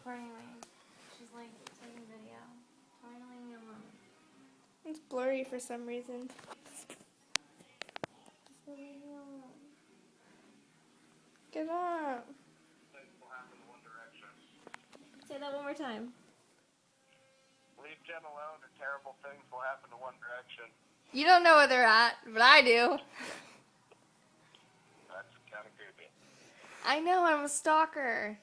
recording me. She's like taking video. Why are you leaving me alone? It's blurry for some reason. Just leave me alone. Get up. Things will happen in one direction. Say that one more time. Leave Jen alone and terrible things will happen in one direction. You don't know where they're at, but I do. That's kind of creepy. I know, I'm a stalker.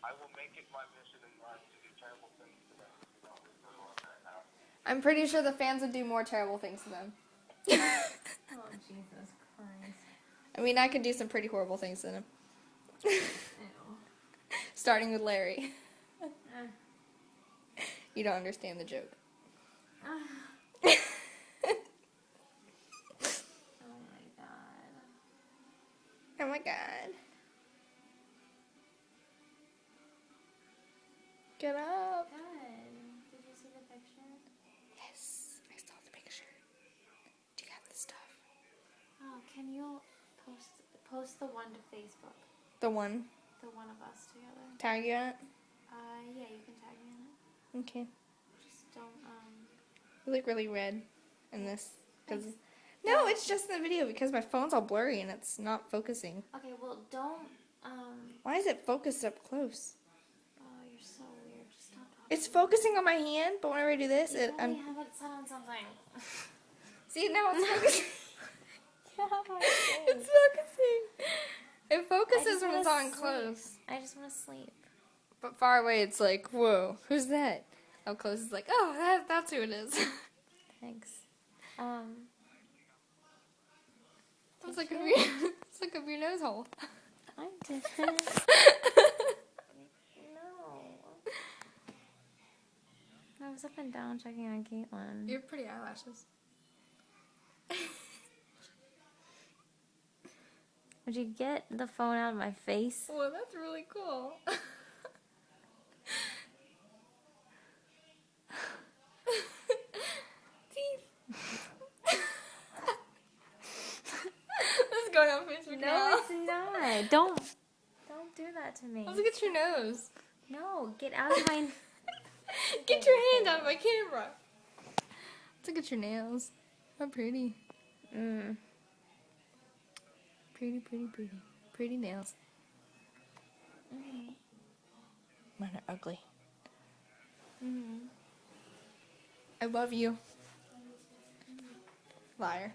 I will make it my mission in life to do terrible things to them. You don't leave her alone right now. I'm pretty sure the fans would do more terrible things to them. Oh, Jesus Christ. I mean, I could do some pretty horrible things to them. Ew. Starting with Larry. Uh, You don't understand the joke. oh my God. Oh my God. Get up. Good. Did you see the picture? Yes, I saw the picture. Do you have the stuff? Oh, can you post the one to Facebook? The one. The one of us together. Tag you on it? Yeah, you can tag me in it. Okay. Just don't, You look really red in this. Thanks. No, it's just the video because my phone's all blurry and it's not focusing. Okay, well, don't, Why is it focused up close? oh, you're so weird. Just stop talking. It's focusing on my hand, but whenever I do this, You it... probably have it set on something. See, now it's focusing. Yeah, It's focusing. It I focuses just when wanna it's on sleep. close. I just want to sleep. But far away, it's like, whoa, who's that? Up close, it's like, oh, that's who it is. Thanks. It's like, Did up you? your, it's like up your nose hole. I didn't. No. I was up and down checking on Caitlin. Your pretty eyelashes. Would you get the phone out of my face? Well, that's really cool. Teeth. This is going on Facebook No, now. it's not. Don't do that to me. Let's look at your nose. No, get out of my. Get your hand out of my camera. Let's look at your nails. How pretty. Pretty, pretty, pretty. Pretty nails. Mine are ugly. I love you. Liar.